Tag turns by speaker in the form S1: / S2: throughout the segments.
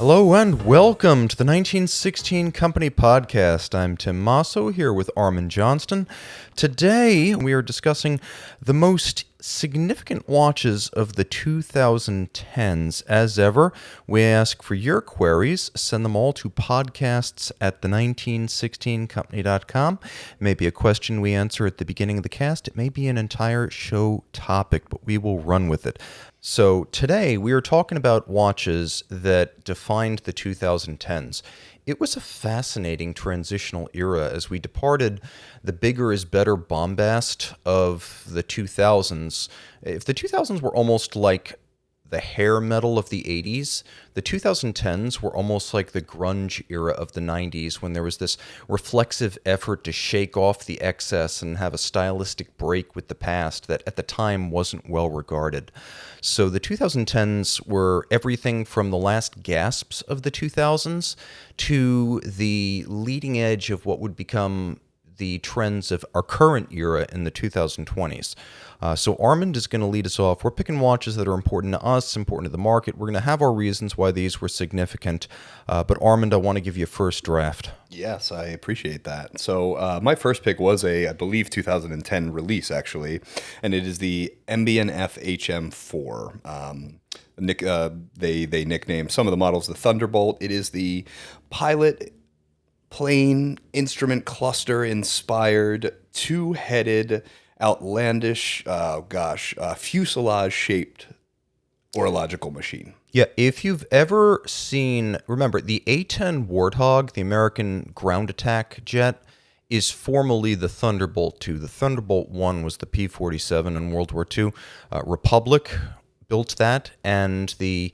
S1: Hello and welcome to the 1916 Company Podcast. I'm Tim Masso here with Armand Johnston. Today we are discussing the most significant watches of the 2010s. As ever, we ask for your queries. Send them all to podcasts at the1916company.com. It may be a question we answer at the beginning of the cast. It may be an entire show topic, but we will run with it. So today we are talking about watches that defined the 2010s. It was a fascinating transitional era as we departed the bigger is better bombast of the 2000s. If the 2000s were almost like the hair metal of the 80s, the 2010s were almost like the grunge era of the 90s, when there was this reflexive effort to shake off the excess and have a stylistic break with the past that at the time wasn't well regarded. So the 2010s were everything from the last gasps of the 2000s to the leading edge of what would become the trends of our current era in the 2020s. So Armand is going to lead us off. We're picking watches that are important to us, important to the market. We're going to have our reasons why these were significant. But Armand, I want to give you a first draft.
S2: Yes, I appreciate that. So my first pick was I believe, 2010 release, actually, and it is the mb&f HM4. They nicknamed some of the models the Thunderbolt. It is the Pilot plain instrument cluster inspired, two-headed, outlandish, fuselage-shaped horological machine.
S1: Yeah, if you've ever seen, remember, the A-10 Warthog, the American ground attack jet, is formerly the Thunderbolt II. The Thunderbolt I was the P-47 in World War II. Republic built that, and the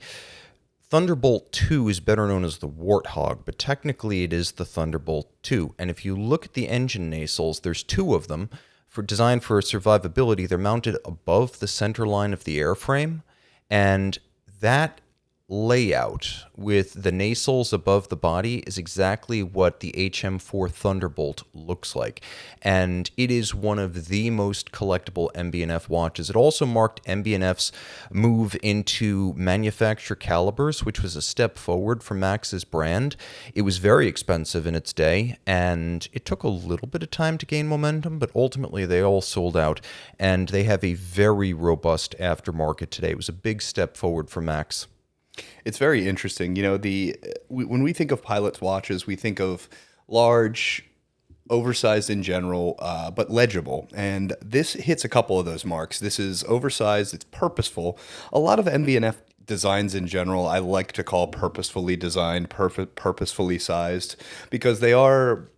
S1: Thunderbolt II is better known as the Warthog, but technically it is the Thunderbolt II. And if you look at the engine nacelles, there's two of them. Designed for survivability, they're mounted above the center line of the airframe, and that layout with the nacelles above the body is exactly what the HM4 Thunderbolt looks like, and it is one of the most collectible mb&f watches. It also marked mb&f's move into manufacture calibers, which was a step forward for Max's brand. It was very expensive in its day, and it took a little bit of time to gain momentum, but ultimately they all sold out, and they have a very robust aftermarket today. It was a big step forward for Max.
S2: It's very interesting. You know, when we think of Pilot's watches, we think of large, oversized in general, but legible. And this hits a couple of those marks. This is oversized. It's purposeful. A lot of mb&f designs in general, I like to call purposefully designed, purposefully sized, because they are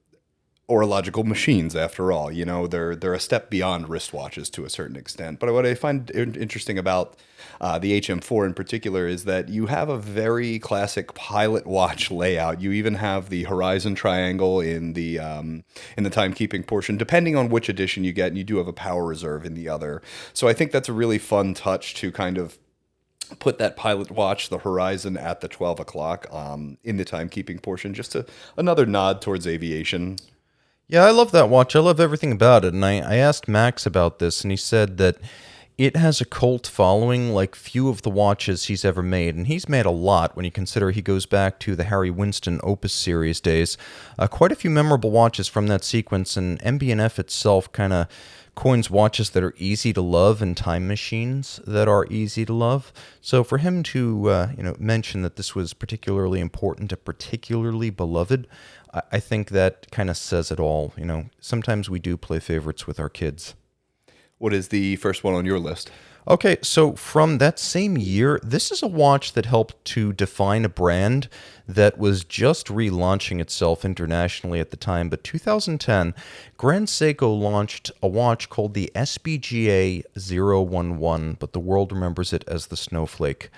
S2: horological machines after all. You know, they're a step beyond wristwatches to a certain extent. But what I find interesting about the HM4 in particular is that you have a very classic Pilot watch layout. You even have the horizon triangle in the timekeeping portion, depending on which edition you get, and you do have a power reserve in the other. So I think that's a really fun touch to kind of put that Pilot watch, the horizon, at the 12 o'clock in the timekeeping portion, just another nod towards aviation.
S1: Yeah, I love that watch. I love everything about it. And I asked Max about this, and he said that it has a cult following like few of the watches he's ever made. And he's made a lot when you consider he goes back to the Harry Winston Opus series days. Quite a few memorable watches from that sequence, and mb&f itself kind of coins watches that are easy to love and time machines that are easy to love. So for him to mention that this was particularly important, and particularly beloved, I think that kind of says it all. You know, sometimes we do play favorites with our kids.
S2: What is the first one on your list?
S1: Okay, so from that same year, this is a watch that helped to define a brand that was just relaunching itself internationally at the time. But 2010, Grand Seiko launched a watch called the SBGA 011, but the world remembers it as the Snowflake.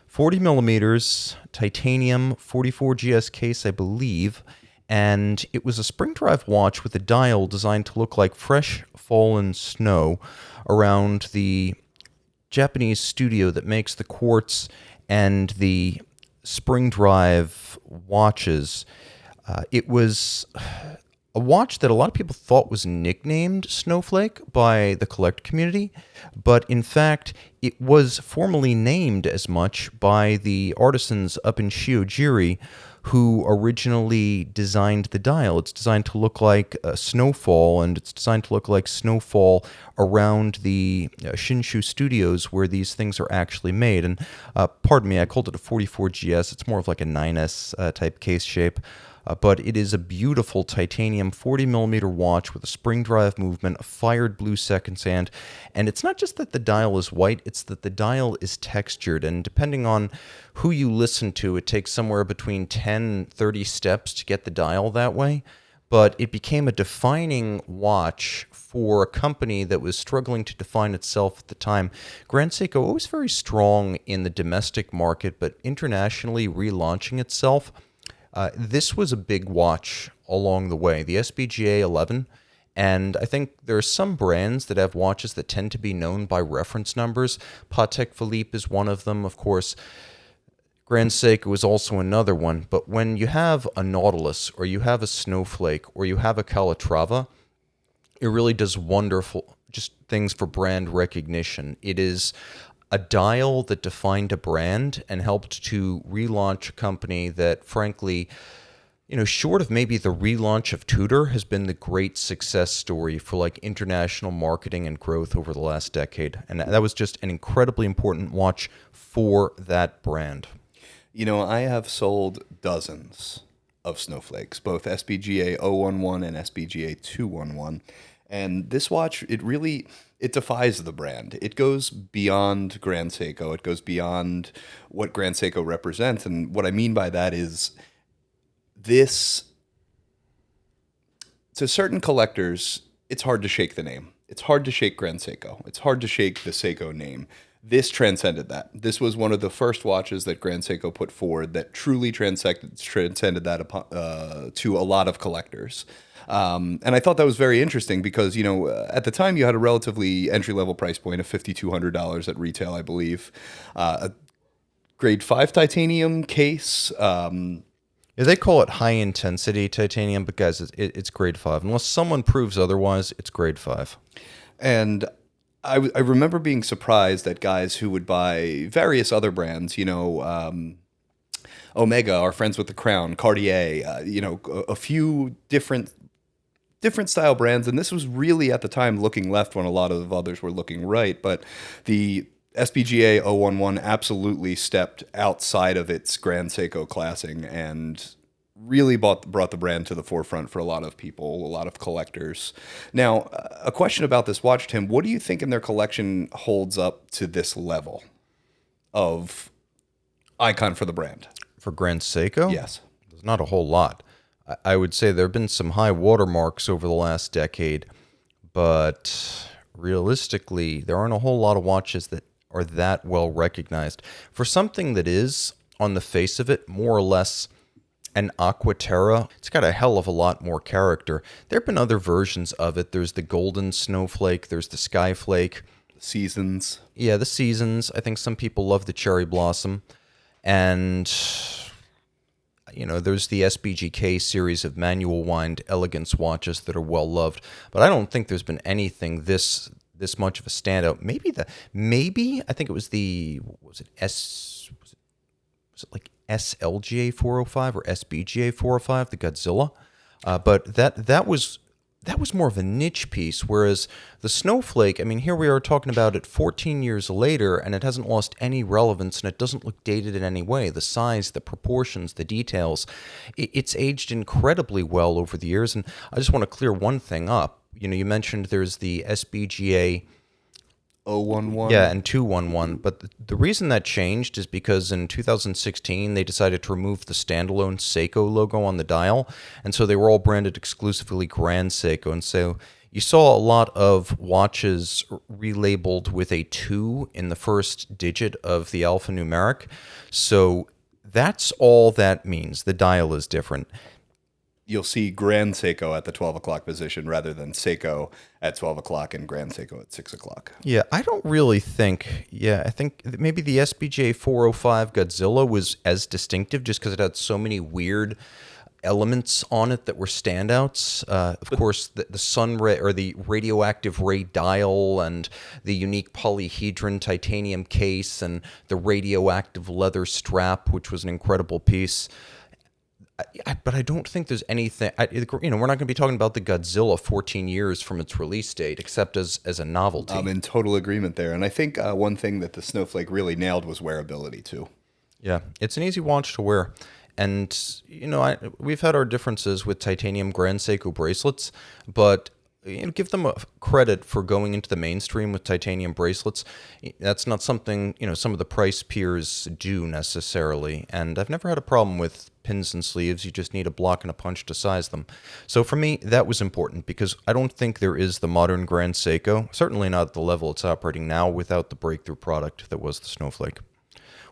S1: 40 millimeters, titanium, 44 GS case, I believe, and it was a spring drive watch with a dial designed to look like fresh fallen snow around the Japanese studio that makes the quartz and the spring drive watches. It was a watch that a lot of people thought was nicknamed Snowflake by the collect community, but in fact, it was formerly named as much by the artisans up in Shiojiri who originally designed the dial. It's designed to look like a snowfall, and it's designed to look like snowfall around the Shinshu studios where these things are actually made. And pardon me, I called it a 44GS. It's more of like a 9S type case shape. But it is a beautiful titanium 40 millimeter watch with a spring drive movement, a fired blue second hand. And it's not just that the dial is white, it's that the dial is textured. And depending on who you listen to, it takes somewhere between 10 and 30 steps to get the dial that way. But it became a defining watch for a company that was struggling to define itself at the time. Grand Seiko was very strong in the domestic market, but internationally relaunching itself. This was a big watch along the way, the SBGA 11, and I think there are some brands that have watches that tend to be known by reference numbers. Patek Philippe is one of them, of course. Grand Seiko is also another one, but when you have a Nautilus, or you have a Snowflake, or you have a Calatrava, it really does wonderful just things for brand recognition. It is a dial that defined a brand and helped to relaunch a company that, frankly, short of maybe the relaunch of Tudor, has been the great success story for like international marketing and growth over the last decade. And that was just an incredibly important watch for that brand.
S2: I have sold dozens of Snowflakes, both SBGA 011 and SBGA 211. And this watch, it defies the brand. It goes beyond Grand Seiko. It goes beyond what Grand Seiko represents. And what I mean by that is this, to certain collectors, it's hard to shake the name. It's hard to shake Grand Seiko. It's hard to shake the Seiko name. This transcended that. This was one of the first watches that Grand Seiko put forward that truly transcended that to a lot of collectors. And I thought that was very interesting because, at the time you had a relatively entry-level price point of $5,200 at retail, I believe. A grade 5 titanium case.
S1: Yeah, they call it high-intensity titanium, but guys, it's grade 5. Unless someone proves otherwise, it's grade 5.
S2: And I remember being surprised at guys who would buy various other brands, Omega, our friends with the Crown, Cartier, a few different style brands. And this was really at the time looking left when a lot of others were looking right. But the SPGA 011 absolutely stepped outside of its Grand Seiko classing and really brought the brand to the forefront for a lot of people, a lot of collectors. Now, a question about this watch, Tim. What do you think in their collection holds up to this level of icon for the brand?
S1: For Grand Seiko?
S2: Yes.
S1: There's not a whole lot. I would say there have been some high watermarks over the last decade, but realistically, there aren't a whole lot of watches that are that well recognized. For something that is, on the face of it, more or less an Aquaterra, it's got a hell of a lot more character. There have been other versions of it. There's the Golden Snowflake, there's the Skyflake.
S2: Seasons.
S1: Yeah, the Seasons. I think some people love the Cherry Blossom. And there's the SBGK series of manual wind elegance watches that are well loved, but I don't think there's been anything this much of a standout. Maybe I think it was was it like SLGA 405 or SBGA 405, the Godzilla, but that was more of a niche piece, whereas the Snowflake, here we are talking about it 14 years later, and it hasn't lost any relevance, and it doesn't look dated in any way. The size, the proportions, the details, it's aged incredibly well over the years. And I just want to clear one thing up. You mentioned there's the SBGA
S2: 011.
S1: Yeah, and 211. But the reason that changed is because in 2016, they decided to remove the standalone Seiko logo on the dial. And so they were all branded exclusively Grand Seiko. And so you saw a lot of watches relabeled with a 2 in the first digit of the alphanumeric. So that's all that means. The dial is different.
S2: You'll see Grand Seiko at the 12 o'clock position rather than Seiko at 12 o'clock and Grand Seiko at 6 o'clock.
S1: Yeah, I don't really think, I think maybe the SBJ 405 Godzilla was as distinctive just because it had so many weird elements on it that were standouts. Of course, the sun ray or the radioactive ray dial, and the unique polyhedron titanium case, and the radioactive leather strap, which was an incredible piece. But I don't think there's anything. We're not going to be talking about the Godzilla 14 years from its release date, except as a novelty.
S2: I'm in total agreement there. And I think one thing that the Snowflake really nailed was wearability too.
S1: Yeah, it's an easy watch to wear. And, we've had our differences with titanium Grand Seiko bracelets, but give them credit for going into the mainstream with titanium bracelets. That's not something, some of the price peers do necessarily. And I've never had a problem with pins and sleeves. You just need a block and a punch to size them. So for me, that was important because I don't think there is the modern Grand Seiko, certainly not at the level it's operating now, without the breakthrough product that was the Snowflake.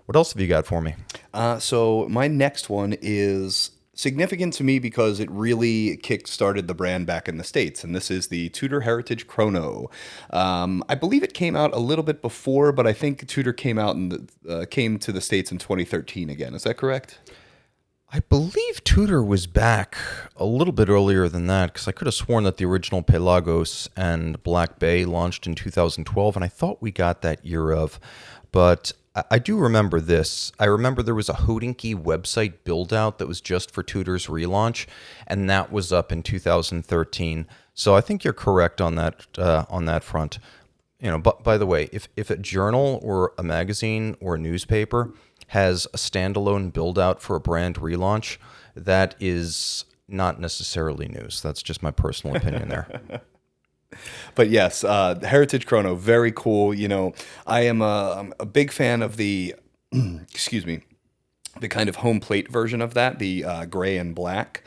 S1: What else have you got for me?
S2: So my next one is significant to me because it really kick-started the brand back in the States, and this is the Tudor Heritage Chrono. I believe it came out a little bit before, but I think Tudor came to the States in 2013 again. Is that correct?
S1: I believe Tudor was back a little bit earlier than that, because I could have sworn that the original Pelagos and Black Bay launched in 2012, and I thought we got that year of. But I do remember this. I remember there was a Hodinkee website build-out that was just for Tudor's relaunch, and that was up in 2013. So I think you're correct on that front. But by the way, if a journal or a magazine or a newspaper has a standalone build-out for a brand relaunch, that is not necessarily news. That's just my personal opinion there.
S2: But yes, Heritage Chrono, very cool. I am a big fan of the, excuse me, the kind of home plate version of that, the gray and black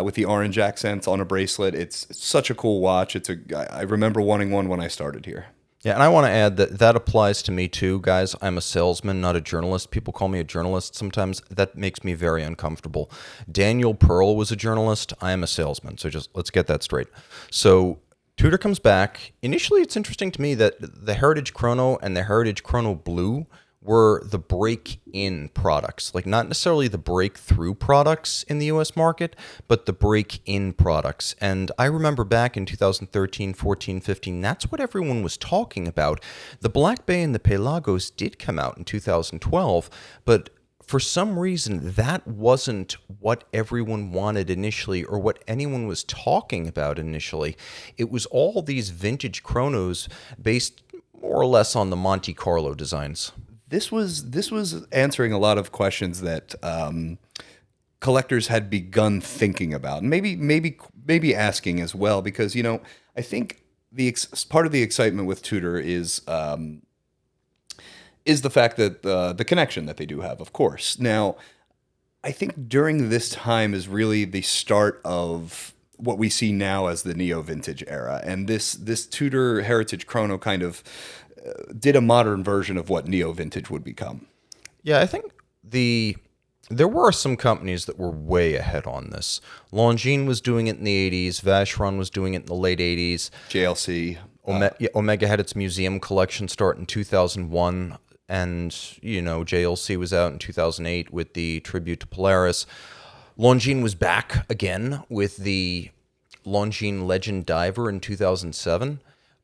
S2: with the orange accents on a bracelet. It's such a cool watch. I remember wanting one when I started here.
S1: Yeah, and I want to add that applies to me too, guys. I'm a salesman, not a journalist. People call me a journalist sometimes. That makes me very uncomfortable. Daniel Pearl was a journalist. I am a salesman. So just let's get that straight. So Tudor comes back. Initially, it's interesting to me that the Heritage Chrono and the Heritage Chrono Blue were the break-in products, like not necessarily the breakthrough products in the U.S. market, but the break-in products. And I remember back in 2013, 14, 15, that's what everyone was talking about. The Black Bay and the Pelagos did come out in 2012, but for some reason, that wasn't what everyone wanted initially or what anyone was talking about initially. It was all these vintage chronos based more or less on the Monte Carlo designs.
S2: This was answering a lot of questions that collectors had begun thinking about, and maybe asking as well, because I think part of the excitement with Tudor is the fact that the connection that they do have, of course. Now, I think during this time is really the start of what we see now as the neo-vintage era, and this Tudor Heritage Chrono kind of did a modern version of what neo-vintage would become.
S1: Yeah, I think there were some companies that were way ahead on this. Longines was doing it in the 80s. Vacheron was doing it in the late 80s.
S2: JLC.
S1: Omega had its museum collection start in 2001. And, JLC was out in 2008 with the tribute to Polaris. Longines was back again with the Longines Legend Diver in 2007.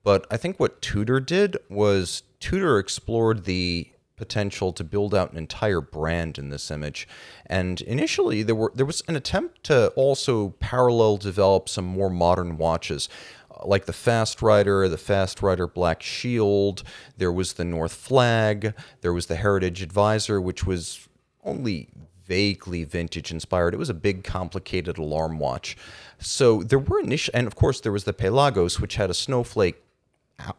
S1: But I think what Tudor did was Tudor explored the potential to build out an entire brand in this image. And initially, there was an attempt to also parallel develop some more modern watches, like the Fast Rider Black Shield. There was the North Flag. There was the Heritage Advisor, which was only vaguely vintage inspired. It was a big, complicated alarm watch. So there were and of course there was the Pelagos, which had a Snowflake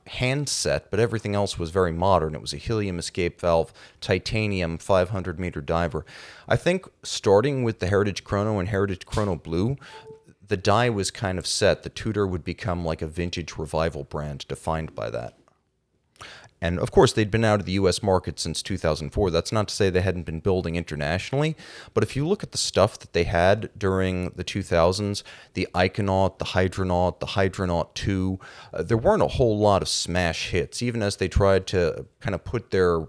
S1: handset, but everything else was very modern. It was a helium escape valve, titanium 500-meter diver. I think starting with the Heritage Chrono and Heritage Chrono Blue, the die was kind of set. The Tudor would become like a vintage revival brand defined by that. And of course, they'd been out of the U.S. market since 2004. That's not to say they hadn't been building internationally, but if you look at the stuff that they had during the 2000s, the Iconaut, the Hydronaut 2, there weren't a whole lot of smash hits, even as they tried to kind of put their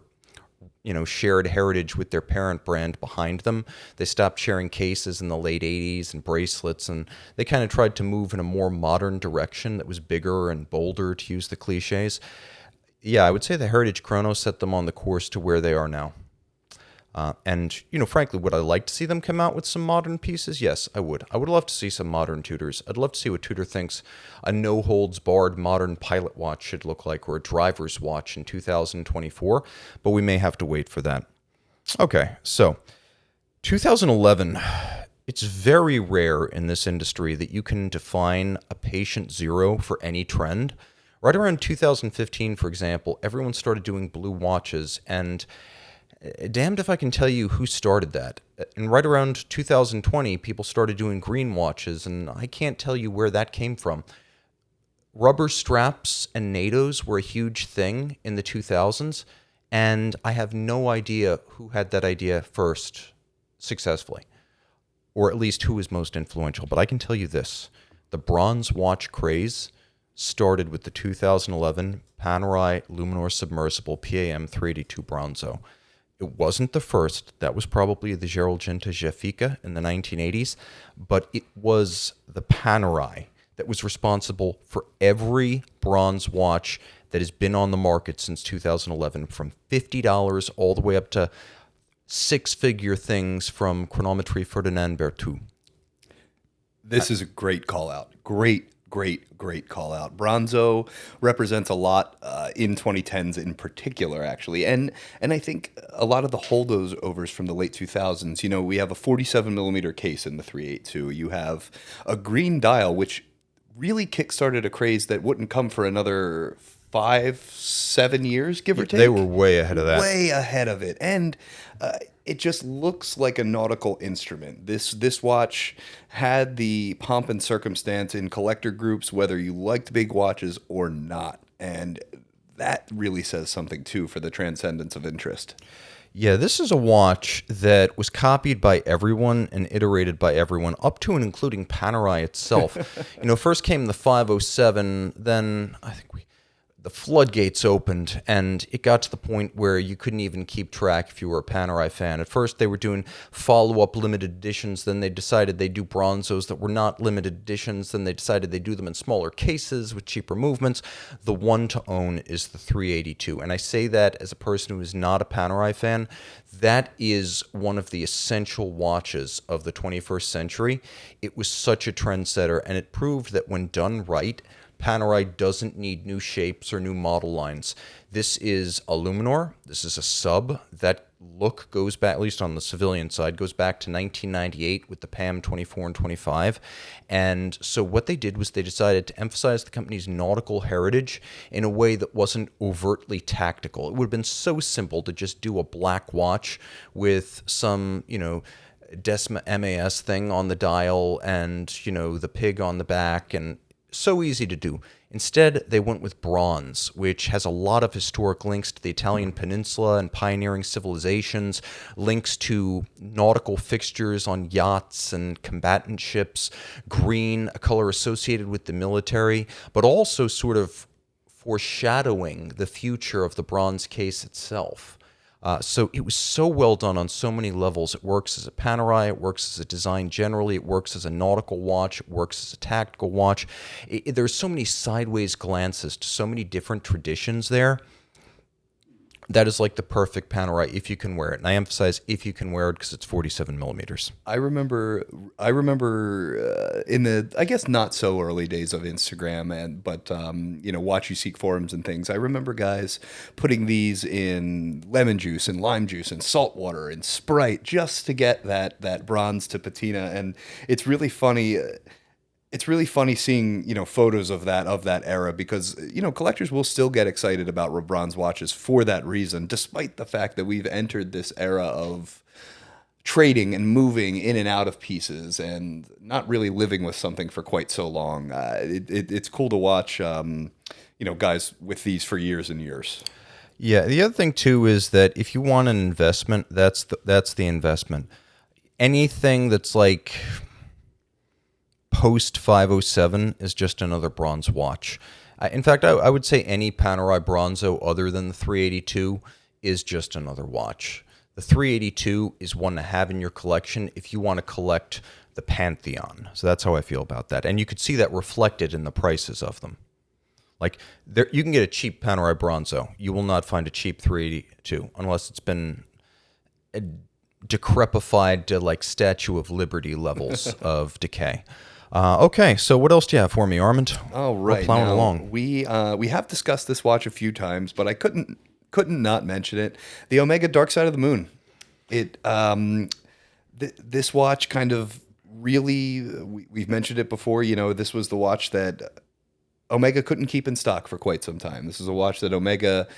S1: shared heritage with their parent brand behind them. They stopped sharing cases in the late 80s and bracelets, and they kind of tried to move in a more modern direction that was bigger and bolder, to use the cliches. Yeah, I would say the Heritage Chrono set them on the course to where they are now. And frankly, would I like to see them come out with some modern pieces? Yes, I would. I would love to see some modern Tudors. I'd love to see what Tudor thinks a no-holds-barred modern pilot watch should look like, or a driver's watch in 2024, but we may have to wait for that. Okay, so 2011, it's very rare in this industry that you can define a patient zero for any trend. Right around 2015, for example, everyone started doing blue watches, and damned if I can tell you who started that. And right around 2020, people started doing green watches, and I can't tell you where that came from. Rubber straps and NATOs were a huge thing in the 2000s, and I have no idea who had that idea first successfully, or at least who was most influential. But I can tell you this. The bronze watch craze started with the 2011 Panerai Luminor Submersible PAM 382 Bronzo. It wasn't the first. That was probably the Geraldinta Jaffica in the 1980s, but it was the Panerai that was responsible for every bronze watch that has been on the market since 2011, from $50 all the way up to six-figure things from Chronometrie Ferdinand Berthoud.
S2: This is a great call out. Great call out. Bronzo represents a lot in 2010s in particular, actually. And I think a lot of the holdovers from the late 2000s, we have a 47 millimeter case in the 382. You have a green dial, which really kickstarted a craze that wouldn't come for another 5-7 years, give or take.
S1: They were way ahead of that.
S2: Way ahead of it. And it just looks like a nautical instrument. This watch had the pomp and circumstance in collector groups, whether you liked big watches or not. And that really says something, too, for the transcendence of interest.
S1: Yeah, this is a watch that was copied by everyone and iterated by everyone, up to and including Panerai itself. First came the 507, then I think the floodgates opened, and it got to the point where you couldn't even keep track if you were a Panerai fan. At first, they were doing follow-up limited editions. Then they decided they'd do bronzos that were not limited editions. Then they decided they'd do them in smaller cases with cheaper movements. The one to own is the 382. And I say that as a person who is not a Panerai fan. That is one of the essential watches of the 21st century. It was such a trendsetter, and it proved that when done right, Panerai doesn't need new shapes or new model lines. This is a Luminor. This is a sub. That look goes back, at least on the civilian side, goes back to 1998 with the PAM 24 and 25. And so what they did was they decided to emphasize the company's nautical heritage in a way that wasn't overtly tactical. It would have been so simple to just do a black watch with some, Decima MAS thing on the dial and, the pig on the back, and so easy to do. Instead, they went with bronze, which has a lot of historic links to the Italian peninsula and pioneering civilizations, links to nautical fixtures on yachts and combatant ships, green, a color associated with the military, but also sort of foreshadowing the future of the bronze case itself. So it was so well done on so many levels. It works as a Panerai, it works as a design generally, it works as a nautical watch, it works as a tactical watch. There's so many sideways glances to so many different traditions there. That is like the perfect Panerai if you can wear it. And I emphasize if you can wear it because it's 47 millimeters.
S2: I remember in the, I guess, not so early days of Instagram, but Watch You Seek forums and things. I remember guys putting these in lemon juice and lime juice and salt water and Sprite just to get that bronze to patina. And it's really funny. It's really funny seeing, photos of that era because, collectors will still get excited about bronze watches for that reason, despite the fact that we've entered this era of trading and moving in and out of pieces and not really living with something for quite so long. It's cool to watch, guys with these for years and years.
S1: Yeah, the other thing, too, is that if you want an investment, that's the investment. Anything that's like post 507 is just another bronze watch. In fact, I would say any Panerai Bronzo other than the 382 is just another watch. The 382 is one to have in your collection if you want to collect the Pantheon. So that's how I feel about that. And you could see that reflected in the prices of them. Like, there, you can get a cheap Panerai Bronzo. You will not find a cheap 382 unless it's been decrepified to like Statue of Liberty levels of decay. Okay, so what else do you have for me, Armand?
S2: All right,
S1: we're plowing
S2: now,
S1: along.
S2: We have discussed this watch a few times, but I couldn't not mention it. The Omega Dark Side of the Moon. It this watch kind of really, we've mentioned it before. You know, this was the watch that Omega couldn't keep in stock for quite some time. This is a watch that Omega,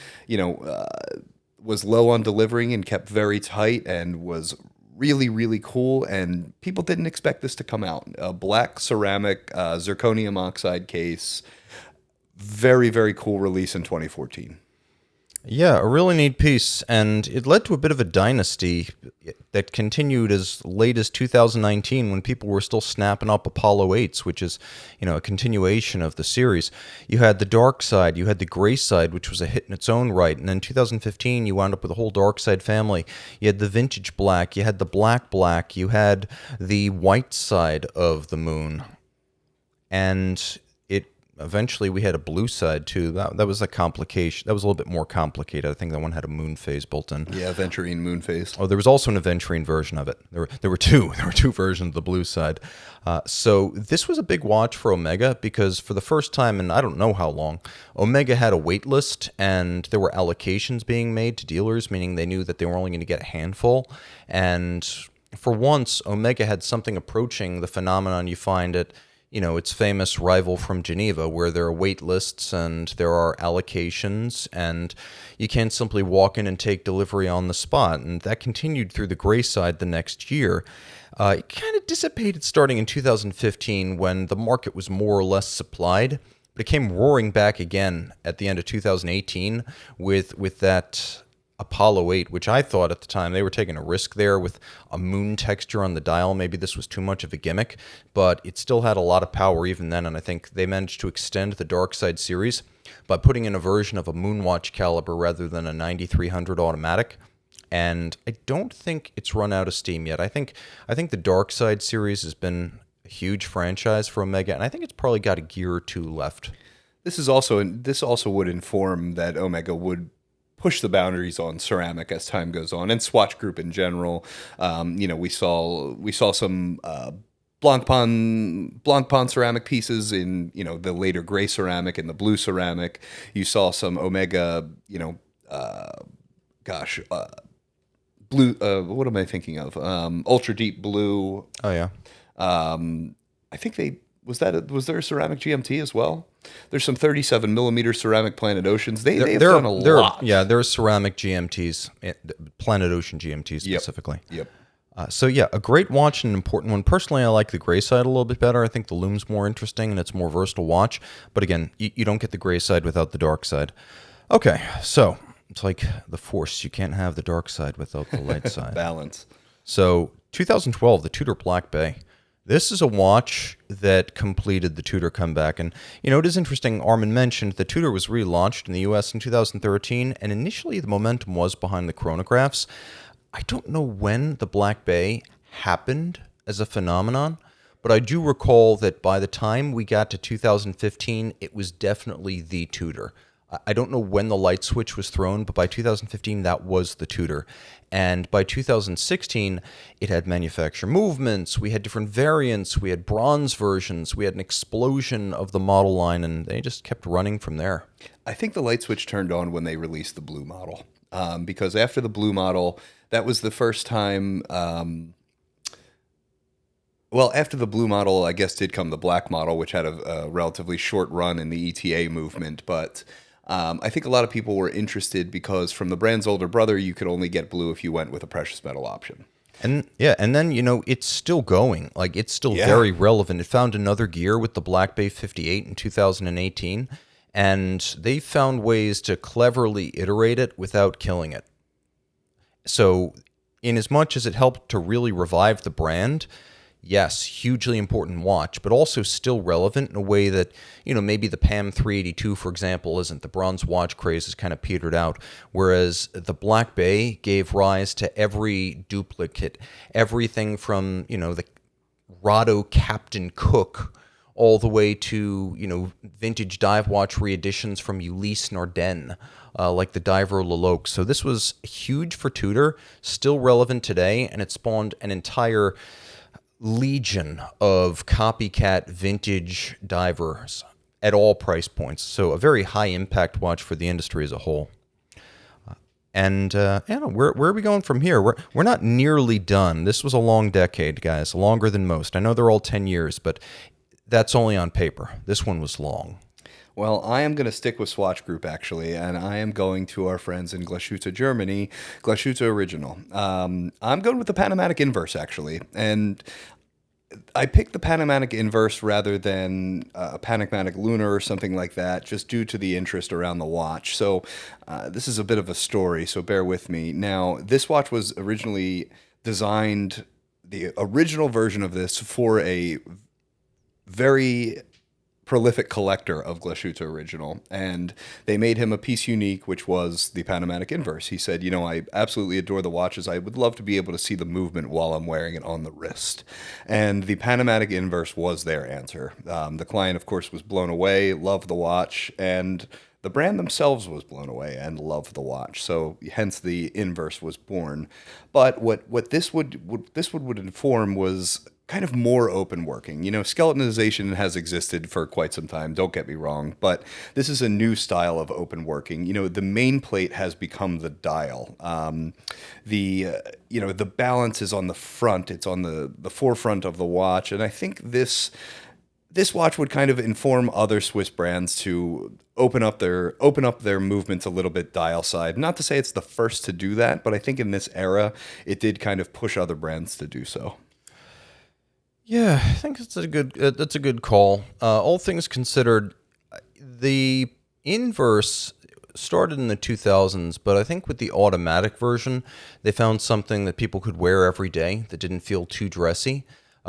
S2: was low on delivering and kept very tight and was really, really cool. And people didn't expect this to come out. A black ceramic zirconium oxide case. Very, very cool release in 2014.
S1: Yeah, a really neat piece, and it led to a bit of a dynasty that continued as late as 2019 when people were still snapping up Apollo 8s, which is, a continuation of the series. You had the dark side, you had the gray side, which was a hit in its own right, and then 2015 you wound up with a whole dark side family. You had the vintage black, you had the black, you had the white side of the moon, and eventually we had a blue side too. That was a complication. That was a little bit more complicated. I think that one had a moon phase built in.
S2: Yeah, aventurine moon phase.
S1: Oh, there was also an aventurine version of it. There were two versions of the blue side. So this was a big watch for Omega because for the first time in I don't know how long, Omega had a wait list and there were allocations being made to dealers, meaning they knew that they were only going to get a handful. And for once, Omega had something approaching the phenomenon you find at its famous rival from Geneva, where there are wait lists and there are allocations, and you can't simply walk in and take delivery on the spot. And that continued through the gray side the next year. It kind of dissipated starting in 2015 when the market was more or less supplied, but it came roaring back again at the end of 2018 with that Apollo 8, which I thought at the time they were taking a risk there with a moon texture on the dial. Maybe this was too much of a gimmick, but it still had a lot of power even then, and I think they managed to extend the Dark Side series by putting in a version of a Moonwatch caliber rather than a 9300 automatic. And I don't think it's run out of steam yet. I think the Dark Side series has been a huge franchise for Omega, and I think it's probably got a gear or two left.
S2: This also would inform that Omega would push the boundaries on ceramic as time goes on, and Swatch Group in general. We saw some Blancpain ceramic pieces in the later gray ceramic and the blue ceramic. You saw some Omega, blue. What am I thinking of? Ultra deep blue.
S1: Oh yeah.
S2: I think was there a ceramic GMT as well? There's some 37 millimeter ceramic Planet Oceans. They've done a lot.
S1: Yeah, there are ceramic GMTs, Planet Ocean GMTs specifically.
S2: Yep.
S1: So yeah, a great watch and an important one. Personally, I like the gray side a little bit better. I think the lume's more interesting and it's a more versatile watch. But again, you don't get the gray side without the dark side. Okay, so it's like the Force. You can't have the dark side without the light side.
S2: Balance.
S1: So 2012, the Tudor Black Bay. This is a watch that completed the Tudor comeback. And, it is interesting, Armand mentioned the Tudor was relaunched in the U.S. in 2013, and initially the momentum was behind the chronographs. I don't know when the Black Bay happened as a phenomenon, but I do recall that by the time we got to 2015, it was definitely the Tudor. I don't know when the light switch was thrown, but by 2015, that was the Tudor. And by 2016, it had manufacturer movements, we had different variants, we had bronze versions, we had an explosion of the model line, and they just kept running from there.
S2: I think the light switch turned on when they released the blue model, because after the blue model, that was the first time... after the blue model, I guess, did come the black model, which had a relatively short run in the ETA movement, but... I think a lot of people were interested because from the brand's older brother, you could only get blue if you went with a precious metal option.
S1: And then, it's still going. Like, it's still very relevant. It found another gear with the Black Bay 58 in 2018, and they found ways to cleverly iterate it without killing it. So, in as much as it helped to really revive the brand, yes, hugely important watch, but also still relevant in a way that, maybe the PAM 382, for example, isn't. The bronze watch craze has kind of petered out, whereas the Black Bay gave rise to every duplicate, everything from, the Rado Captain Cook all the way to, vintage dive watch reeditions from Ulysse Nardin, like the Diver Laloque. So this was huge for Tudor, still relevant today, and it spawned an entire legion of copycat vintage divers at all price points. So a very high impact watch for the industry as a whole. And where are we going from here? We're not nearly done. This was a long decade, guys, longer than most. I know they're all 10 years, but that's only on paper. This one was long.
S2: Well, I am going to stick with Swatch Group, actually, and I am going to our friends in Glashütte, Germany, Glashütte Original. I'm going with the Panamatic Inverse, actually, and I picked the Panamatic Inverse rather than a Panamatic Lunar or something like that, just due to the interest around the watch. So this is a bit of a story, so bear with me. Now, this watch was originally designed, the original version of this, for a very prolific collector of Glashütte Original, and they made him a piece unique, which was the Panamatic Inverse. He said, I absolutely adore the watches. I would love to be able to see the movement while I'm wearing it on the wrist. And the Panamatic Inverse was their answer. The client, of course, was blown away, loved the watch, and the brand themselves was blown away and loved the watch. So hence the Inverse was born. But what this would inform was kind of more open working. Skeletonization has existed for quite some time, don't get me wrong, but this is a new style of open working. The main plate has become the dial. The balance is on the front, it's on the forefront of the watch, and I think this watch would kind of inform other Swiss brands to open up their movements a little bit dial side. Not to say it's the first to do that, but I think in this era, it did kind of push other brands to do so.
S1: Yeah, I think that's a good call. All things considered, the Inverse started in the 2000s, but I think with the automatic version, they found something that people could wear every day that didn't feel too dressy.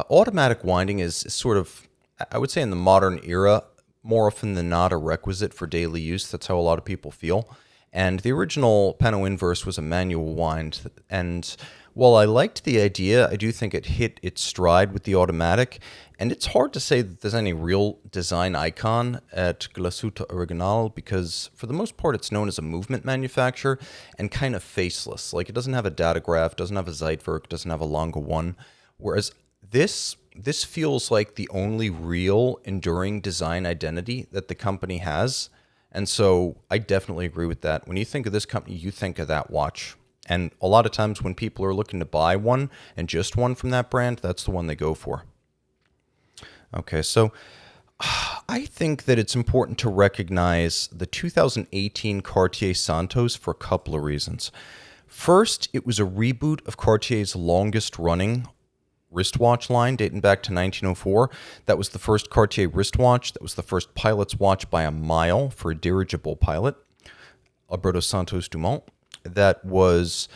S1: Automatic winding is sort of, I would say in the modern era, more often than not a requisite for daily use. That's how a lot of people feel. And the original Pano Inverse was a manual wind, and while I liked the idea, I do think it hit its stride with the automatic, and it's hard to say that there's any real design icon at Glashütte Original because, for the most part, it's known as a movement manufacturer and kind of faceless. Like, it doesn't have a Datograph, doesn't have a Zeitwerk, doesn't have a Lange 1, whereas this feels like the only real enduring design identity that the company has, and so I definitely agree with that. When you think of this company, you think of that watch. And a lot of times when people are looking to buy one and just one from that brand, that's the one they go for. Okay, so I think that it's important to recognize the 2018 Cartier Santos for a couple of reasons. First, it was a reboot of Cartier's longest running wristwatch line dating back to 1904. That was the first Cartier wristwatch. That was the first pilot's watch by a mile for a dirigible pilot, Alberto Santos Dumont. That was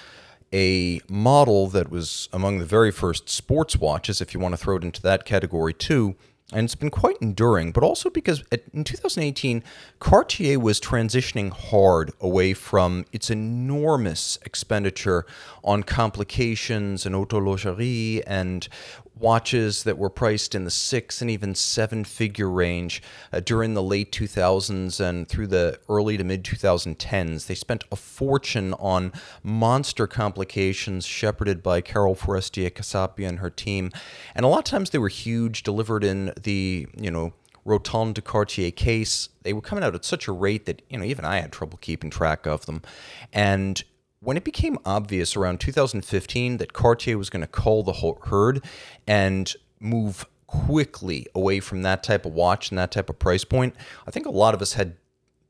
S1: a model that was among the very first sports watches, if you want to throw it into that category too. And it's been quite enduring, but also because in 2018, Cartier was transitioning hard away from its enormous expenditure on complications and horlogerie and watches that were priced in the 6 and even 7-figure range during the late 2000s and through the early to mid 2010s. They spent a fortune on monster complications shepherded by Carol Forestier-Casapia and her team. And a lot of times they were huge, delivered in the, Rotonde de Cartier case. They were coming out at such a rate that, even I had trouble keeping track of them. And when it became obvious around 2015 that Cartier was going to cull the whole herd and move quickly away from that type of watch and that type of price point, I think a lot of us had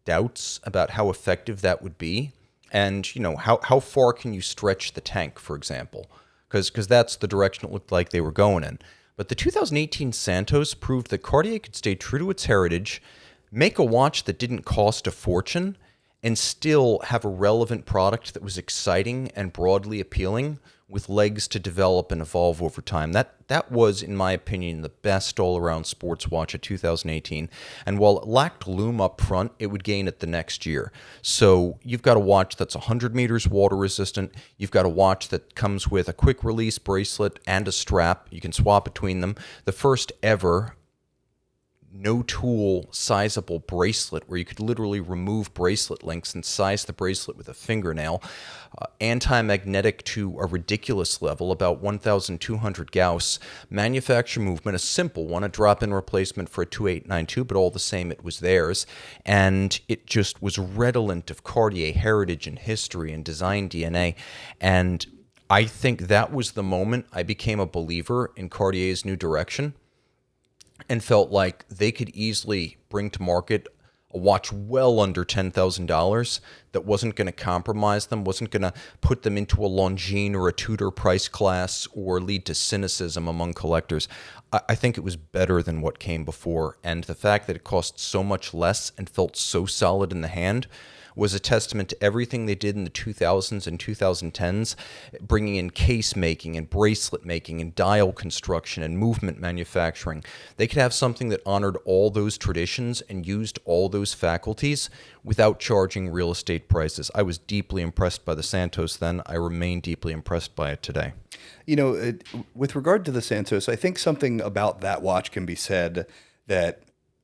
S1: doubts about how effective that would be. And, how far can you stretch the tank, for example? Because that's the direction it looked like they were going in. But the 2018 Santos proved that Cartier could stay true to its heritage, make a watch that didn't cost a fortune, and still have a relevant product that was exciting and broadly appealing with legs to develop and evolve over time. That was, in my opinion, the best all-around sports watch of 2018. And while it lacked lume up front, it would gain it the next year. So you've got a watch that's 100 meters water resistant. You've got a watch that comes with a quick release bracelet and a strap. You can swap between them. The first ever no tool sizable bracelet where you could literally remove bracelet links and size the bracelet with a fingernail. Anti-magnetic to a ridiculous level, about 1,200 Gauss. Manufacture movement, a simple one, a drop-in replacement for a 2892, but all the same it was theirs. And it just was redolent of Cartier heritage and history and design DNA. And I think that was the moment I became a believer in Cartier's new direction, and felt like they could easily bring to market a watch well under $10,000 that wasn't going to compromise them, wasn't going to put them into a Longines or a Tudor price class or lead to cynicism among collectors. I think it was better than what came before, and the fact that it cost so much less and felt so solid in the hand was a testament to everything they did in the 2000s and 2010s, bringing in case making and bracelet making and dial construction and movement manufacturing. They could have something that honored all those traditions and used all those faculties without charging real estate prices. I was deeply impressed by the Santos then. I remain deeply impressed by it today.
S2: You know, with regard to the Santos, I think something about that watch can be said that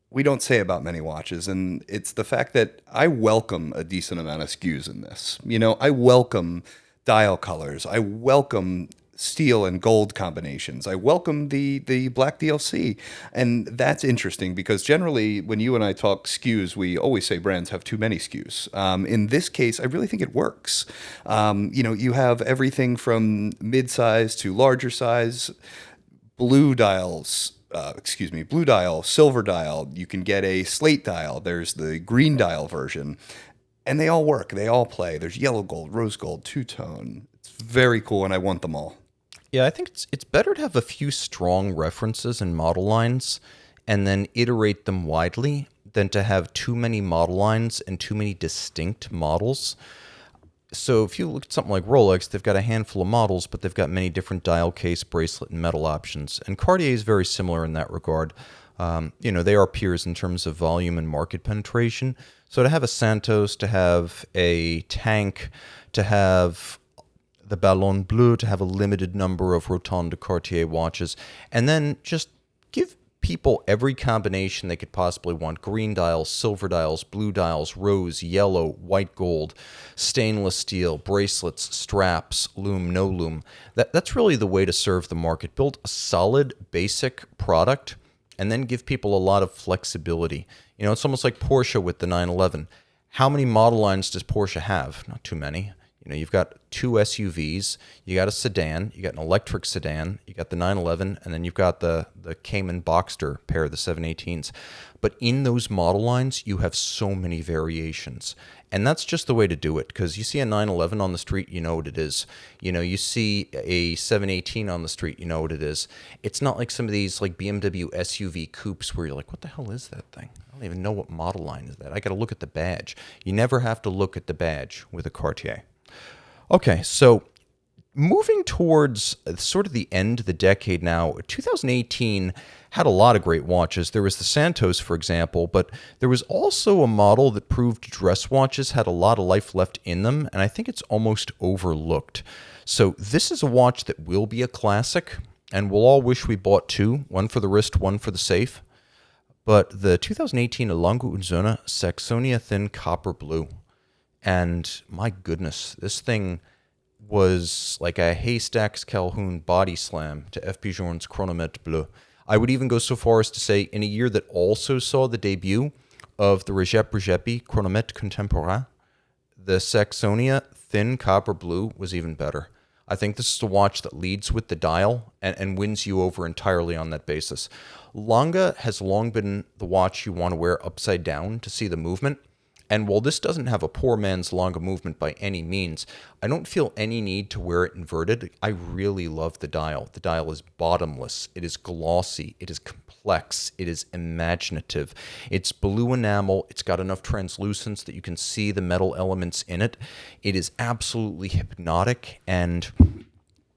S2: we don't say about many watches, and it's the fact that I welcome a decent amount of SKUs in this. You know, I welcome dial colors. I welcome steel and gold combinations. I welcome the black DLC. And that's interesting because generally when you and I talk SKUs, we always say brands have too many SKUs. In this case, I really think it works. You know, you have everything from mid-size to larger size, blue dial, silver dial. You can get a slate dial. There's the green dial version. And they all work. They all play. There's yellow gold, rose gold, two-tone. It's very cool, and I want them all.
S1: Yeah, I think it's better to have a few strong references and model lines and then iterate them widely than to have too many model lines and too many distinct models. So if you look at something like Rolex, they've got a handful of models, but they've got many different dial, case, bracelet, and metal options. And Cartier is very similar in that regard. You know, they are peers in terms of volume and market penetration. So to have a Santos, to have a Tank, to have the Ballon Bleu, to have a limited number of Rotonde Cartier watches, and then just give people every combination they could possibly want: green dials, silver dials, blue dials, rose, yellow, white gold, stainless steel, bracelets, straps, lume, no lume. That's really the way to serve the market. Build a solid, basic product and then give people a lot of flexibility. You know, it's almost like Porsche with the 911. How many model lines does Porsche have? Not too many. You know, you've got two SUVs, you got a sedan, you got an electric sedan, you got the 911, and then you've got the Cayman Boxster pair, the 718s. But in those model lines, you have so many variations. And that's just the way to do it, because you see a 911 on the street, you know what it is. You know, you see a 718 on the street, you know what it is. It's not like some of these like BMW SUV coupes where you're like, what the hell is that thing? I don't even know what model line is that. I got to look at the badge. You never have to look at the badge with a Cartier. Okay, so moving towards sort of the end of the decade now, 2018 had a lot of great watches. There was the Santos, for example, but there was also a model that proved dress watches had a lot of life left in them, and I think it's almost overlooked. So this is a watch that will be a classic, and we'll all wish we bought two, one for the wrist, one for the safe. But the 2018 Lange und Söhne Saxonia Thin Copper Blue. And my goodness, this thing was like a Haystacks Calhoun body slam to F. Pigeon's Chronomètre Bleu. I would even go so far as to say in a year that also saw the debut of the Régepe Chronomètre Contemporain, the Saxonia Thin Copper Blue was even better. I think this is a watch that leads with the dial and wins you over entirely on that basis. Lange has long been the watch you want to wear upside down to see the movement. And while this doesn't have a poor man's Lange movement by any means, I don't feel any need to wear it inverted. I really love the dial. The dial is bottomless. It is glossy. It is complex. It is imaginative. It's blue enamel. It's got enough translucence that you can see the metal elements in it. It is absolutely hypnotic, and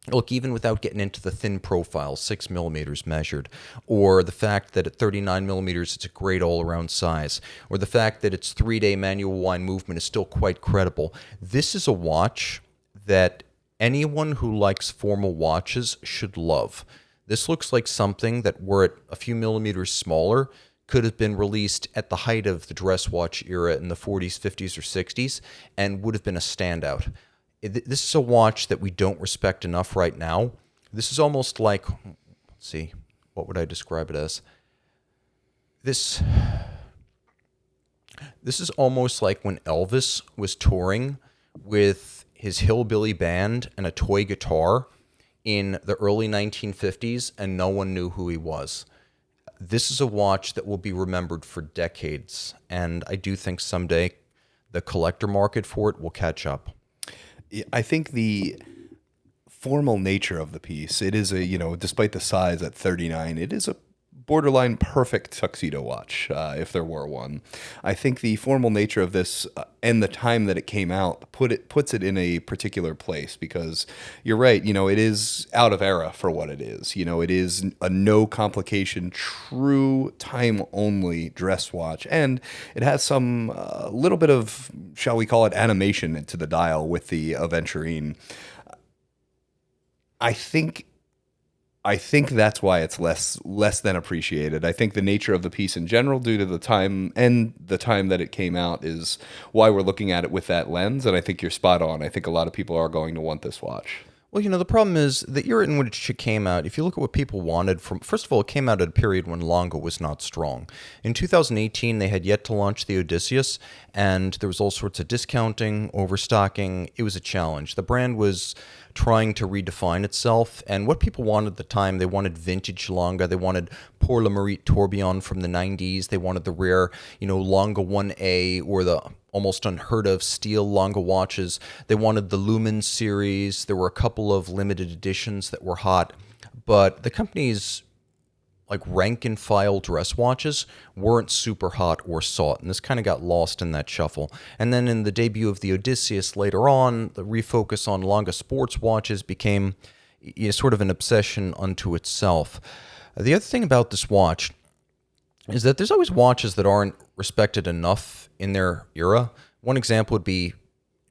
S1: Look, even without getting into the thin profile, 6 millimeters measured, or the fact that at 39 millimeters it's a great all-around size, or the fact that its 3-day manual wind movement is still quite credible, this is a watch that anyone who likes formal watches should love. This looks like something that, were it a few millimeters smaller, could have been released at the height of the dress watch era in the 40s, 50s, or 60s, and would have been a standout. This is a watch that we don't respect enough right now. This is almost like, let's see, what would I describe it as? This is almost like when Elvis was touring with his hillbilly band and a toy guitar in the early 1950s, and no one knew who he was. This is a watch that will be remembered for decades, and I do think someday the collector market for it will catch up.
S2: I think the formal nature of the piece, it is despite the size at 39, it is a borderline perfect tuxedo watch, if there were one. I think the formal nature of this and the time that it came out puts it in a particular place, because you're right, it is out of era for what it is. It is a no complication, true time only dress watch, and it has some little bit of, shall we call it, animation into the dial with the aventurine. I think that's why it's less than appreciated. I think the nature of the piece in general, due to the time that it came out, is why we're looking at it with that lens. And I think you're spot on. I think a lot of people are going to want this watch.
S1: Well, the problem is the era in which it came out, if you look at what people wanted from, first of all, it came out at a period when Longo was not strong. In 2018, they had yet to launch the Odysseus, and there was all sorts of discounting, overstocking. It was a challenge. The brand was trying to redefine itself, and what people wanted at the time, they wanted vintage Longa, they wanted Pour le Mérite Tourbillon from the 90s, they wanted the rare, Longa 1A, or the almost unheard of steel Longa watches. They wanted the Lumen series. There were a couple of limited editions that were hot, but the company's like rank and file dress watches weren't super hot or sought, and this kind of got lost in that shuffle. And then in the debut of the Odysseus later on, the refocus on Longa sports watches became sort of an obsession unto itself. The other thing about this watch is that there's always watches that aren't respected enough in their era. One example would be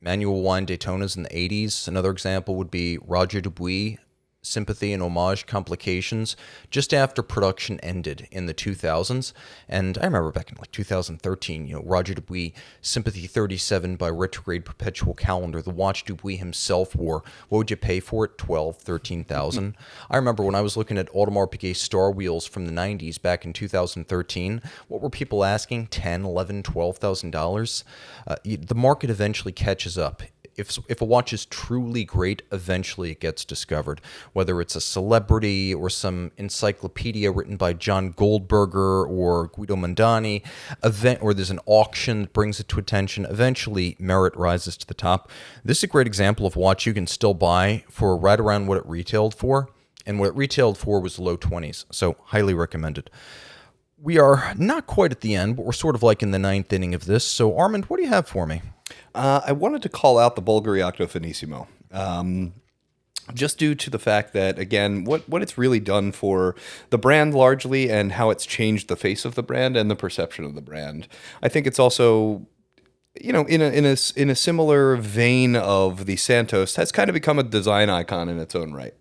S1: manual wind Daytonas in the 80s. Another example would be Roger Dubuis Sympathy and Homage Complications just after production ended in the 2000s. And I remember back in like 2013, Roger Dubuis Sympathy 37 by Retrograde Perpetual Calendar, the watch Dubuis himself wore. What would you pay for it? $13,000. I remember when I was looking at Audemars Piguet Star Wheels from the 90s back in 2013, what were people asking? $10,000, $11,000, $12,000? The market eventually catches up. If a watch is truly great, eventually it gets discovered. Whether it's a celebrity or some encyclopedia written by John Goldberger or Guido Mondani, or there's an auction that brings it to attention, eventually merit rises to the top. This is a great example of a watch you can still buy for right around what it retailed for, and what it retailed for was low 20s, so highly recommended. We are not quite at the end, but we're sort of like in the ninth inning of this. So Armand, what do you have for me?
S2: I wanted to call out the Bulgari Octo Finissimo, just due to the fact that, again, what it's really done for the brand largely, and how it's changed the face of the brand and the perception of the brand. I think it's also, in a similar vein of the Santos, has kind of become a design icon in its own right.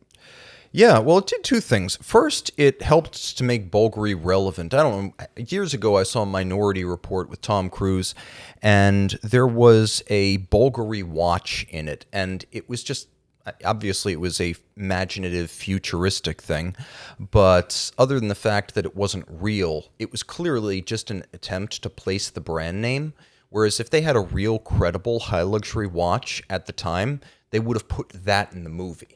S1: Yeah, well, it did two things. First, it helped to make Bulgari relevant. I don't know, years ago I saw a Minority Report with Tom Cruise, and there was a Bulgari watch in it, and it was just, obviously it was a imaginative, futuristic thing, but other than the fact that it wasn't real, it was clearly just an attempt to place the brand name, whereas if they had a real, credible, high-luxury watch at the time, they would have put that in the movie.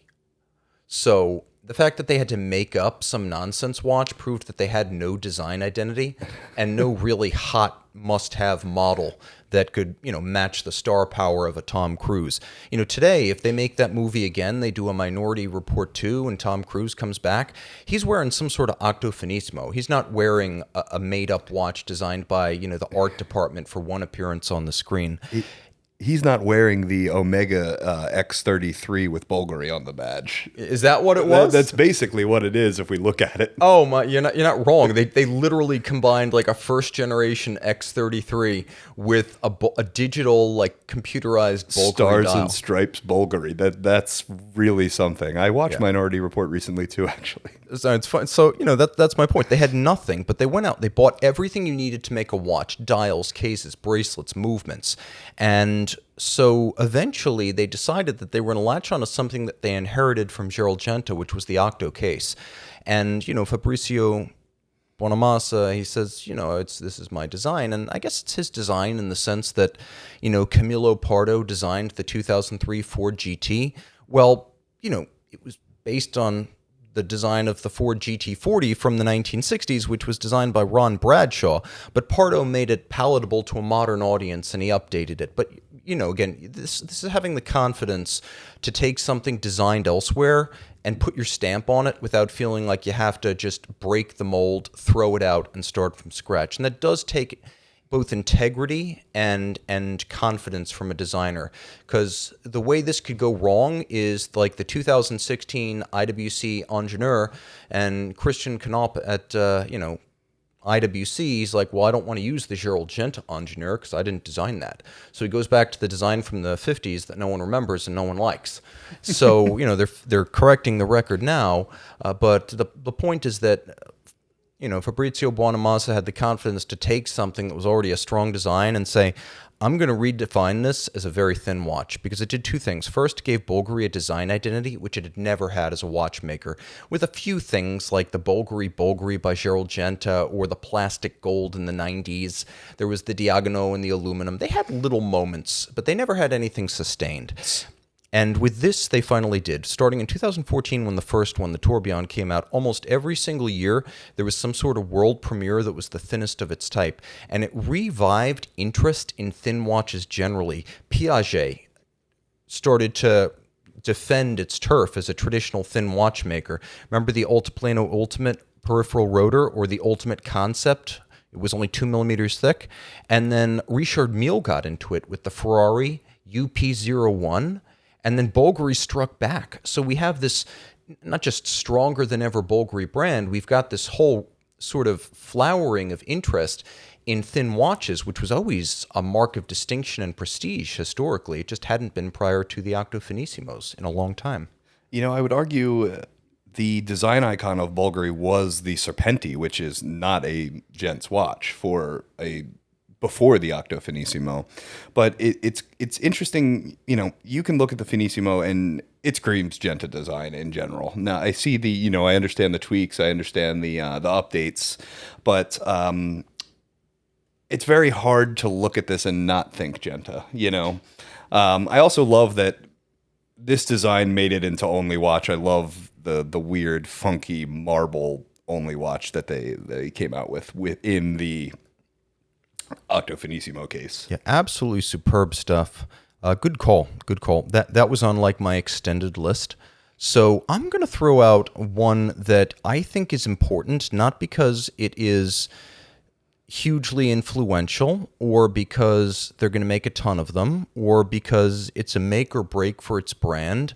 S1: So the fact that they had to make up some nonsense watch proved that they had no design identity and no really hot must-have model that could, match the star power of a Tom Cruise. Today, if they make that movie again, they do a Minority Report 2 and Tom Cruise comes back, he's wearing some sort of Octo Finissimo. He's not wearing a made-up watch designed by, the art department for one appearance on the screen.
S2: he's not wearing the Omega X33 with Bulgari on the badge.
S1: Is that what it was?
S2: That's basically what it is if we look at it.
S1: Oh my! You're not wrong. They literally combined like a first generation X33 with a digital like computerized Bulgari
S2: Stars
S1: dial.
S2: and Stripes Bulgari. That's really something. I watched Minority Report recently too, actually.
S1: So it's fun. So that's my point. They had nothing, but they went out. They bought everything you needed to make a watch: dials, cases, bracelets, movements, and so eventually they decided that they were going to latch onto something that they inherited from Gerald Genta, which was the Octo case. And Fabrizio Bonamassa, he says, this is my design, and I guess it's his design in the sense that, Camillo Pardo designed the 2003 Ford GT. Well, it was based on the design of the Ford GT40 from the 1960s, which was designed by Ron Bradshaw, but Pardo made it palatable to a modern audience, and he updated it. But, again, this is having the confidence to take something designed elsewhere and put your stamp on it without feeling like you have to just break the mold, throw it out, and start from scratch. And that does take both integrity and confidence from a designer, because the way this could go wrong is like the 2016 IWC Ingenieur and Christian Knop at IWC. He's like, well, I don't want to use the Gerald Genta Ingenieur because I didn't design that. So he goes back to the design from the 50s that no one remembers and no one likes. So they're correcting the record now, but the point is that Fabrizio Bonamassa had the confidence to take something that was already a strong design and say, I'm going to redefine this as a very thin watch, because it did two things. First, it gave Bulgari a design identity, which it had never had as a watchmaker, with a few things like the Bulgari by Gerald Genta or the plastic gold in the 90s. There was the Diagono and the aluminum. They had little moments, but they never had anything sustained. And with this, they finally did. Starting in 2014, when the first one, the Tourbillon, came out, almost every single year, there was some sort of world premiere that was the thinnest of its type. And it revived interest in thin watches generally. Piaget started to defend its turf as a traditional thin watchmaker. Remember the Altiplano Ultimate peripheral rotor, or the Ultimate Concept? It was only 2 millimeters thick. And then Richard Mille got into it with the Ferrari UP01. And then Bulgari struck back. So we have this not just stronger than ever Bulgari brand, we've got this whole sort of flowering of interest in thin watches, which was always a mark of distinction and prestige historically. It just hadn't been prior to the Octo Finissimos in a long time.
S2: I would argue the design icon of Bulgari was the Serpenti, which is not a gent's watch before the Octo Finissimo. But it's interesting, you can look at the Finissimo and it screams Genta design in general. Now I see I understand the tweaks, I understand the updates, but it's very hard to look at this and not think Genta, I also love that this design made it into only watch. I love the weird, funky marble only watch that they came out with within the Octo Finissimo case.
S1: Yeah, absolutely superb stuff. Good call. That was on like my extended list. So I'm going to throw out one that I think is important, not because it is hugely influential or because they're going to make a ton of them or because it's a make or break for its brand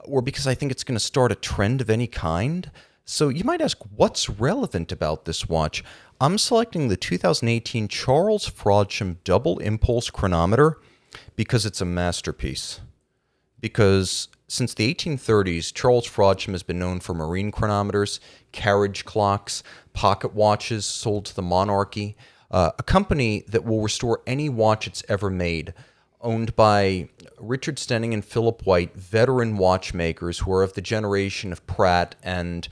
S1: or because I think it's going to start a trend of any kind. So you might ask, what's relevant about this watch? I'm selecting the 2018 Charles Frodsham Double Impulse Chronometer because it's a masterpiece. Because since the 1830s, Charles Frodsham has been known for marine chronometers, carriage clocks, pocket watches sold to the monarchy, a company that will restore any watch it's ever made, owned by Richard Stenning and Philip White, veteran watchmakers who are of the generation of Pratt and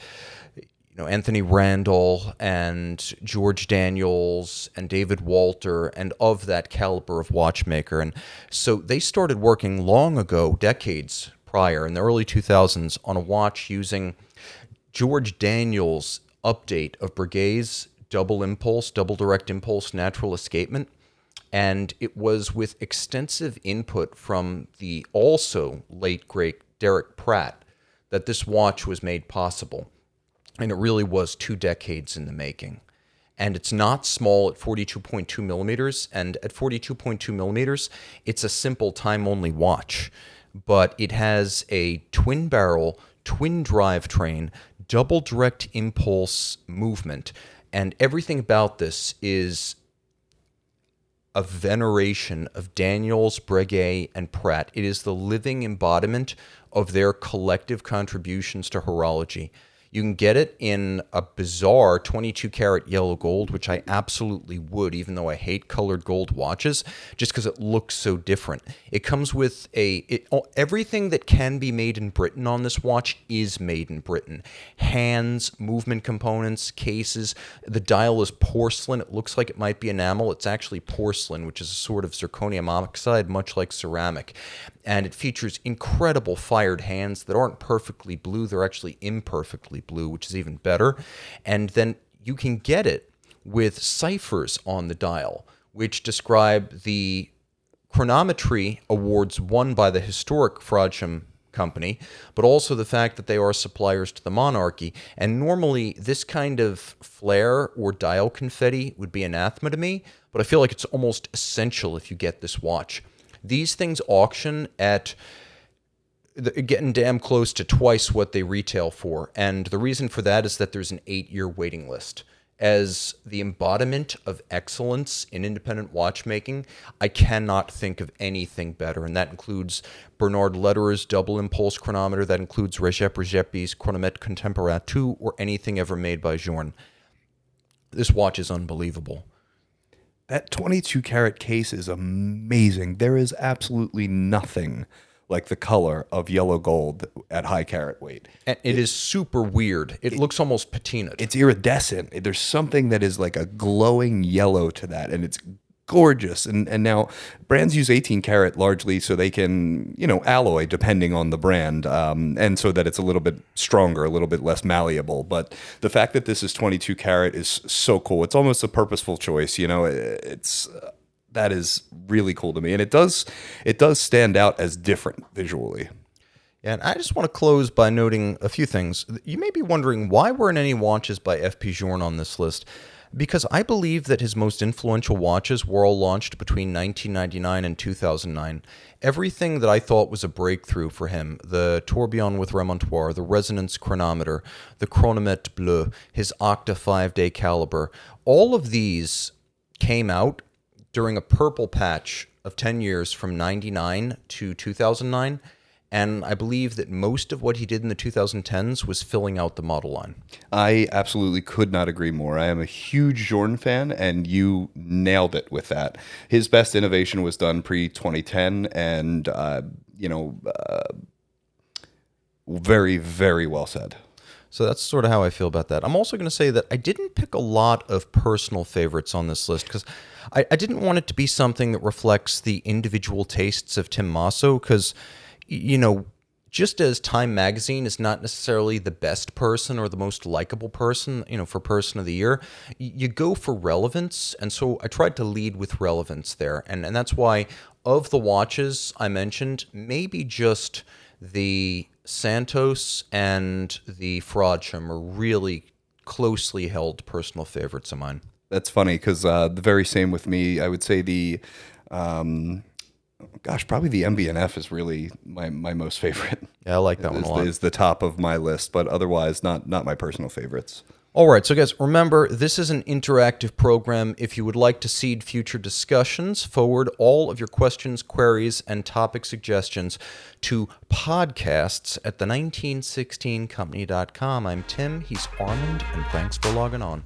S1: Anthony Randall and George Daniels and David Walter and of that caliber of watchmaker. And so they started working long ago, decades prior, in the early 2000s, on a watch using George Daniels' update of Breguet's double impulse, double direct impulse natural escapement. And it was with extensive input from the also late, great Derek Pratt that this watch was made possible. And it really was 2 decades in the making. and it's not small at 42.2 millimeters. And at 42.2 millimeters, it's a simple time-only watch, but it has a twin-barrel, twin drivetrain, double direct impulse movement, and everything about this is a veneration of Daniels, Breguet, and Pratt. It is the living embodiment of their collective contributions to horology. You can get it in a bizarre 22 karat yellow gold, which I absolutely would, even though I hate colored gold watches, just because it looks so different. It comes with everything that can be made in Britain on this watch is made in Britain. Hands, movement components, cases. The dial is porcelain. It looks like it might be enamel. It's actually porcelain, which is a sort of zirconium oxide, much like ceramic. And it features incredible fired hands that aren't perfectly blue. They're actually imperfectly blue, which is even better. And then you can get it with ciphers on the dial, which describe the chronometry awards won by the historic Frodsham company, but also the fact that they are suppliers to the monarchy. And normally this kind of flare or dial confetti would be anathema to me, but I feel like it's almost essential if you get this watch. These things auction at getting damn close to twice what they retail for. And the reason for that is that there's an 8-year waiting list. As the embodiment of excellence in independent watchmaking, I cannot think of anything better. And that includes Bernard Lederer's double impulse chronometer. That includes Régepi's Chronomètre Contemporain 2 or anything ever made by Journe. This watch is unbelievable.
S2: That 22 karat case is amazing. There is absolutely nothing like the color of yellow gold at high carat weight.
S1: And it is super weird. It looks almost patinaed.
S2: It's iridescent. There's something that is like a glowing yellow to that, and it's gorgeous. And now brands use 18 karat largely so they can, alloy depending on the brand, and so that it's a little bit stronger, a little bit less malleable. But the fact that this is 22 karat is so cool. It's almost a purposeful choice. That is really cool to me, and it does stand out as different visually.
S1: Yeah, and I just want to close by noting a few things. You may be wondering why weren't any watches by F.P. Journe on this list, because I believe that his most influential watches were all launched between 1999 and 2009. Everything that I thought was a breakthrough for him, the Tourbillon with Remontoir, the Resonance chronometer, the Chronomètre Bleu, his Octa 5-day caliber, all of these came out during a purple patch of 10 years from 99 to 2009. And I believe that most of what he did in the 2010s was filling out the model line.
S2: I absolutely could not agree more. I am a huge Journe fan, and you nailed it with that. His best innovation was done pre-2010, and, very, very well said.
S1: So that's sort of how I feel about that. I'm also going to say that I didn't pick a lot of personal favorites on this list because I didn't want it to be something that reflects the individual tastes of Tim Masso because, just as Time Magazine is not necessarily the best person or the most likable person, for Person of the Year, you go for relevance. And so I tried to lead with relevance there. And that's why of the watches I mentioned, maybe just the Santos and the Frodsham are really closely held personal favorites of mine.
S2: That's funny because the very same with me. I would say probably the mb&f is really my most favorite.
S1: Yeah, I like that one a lot.
S2: Is the top of my list, but otherwise not my personal favorites.
S1: All right, so guys, remember, this is an interactive program. If you would like to seed future discussions, forward all of your questions, queries, and topic suggestions to podcasts@the1916company.com. I'm Tim, he's Armand, and thanks for logging on.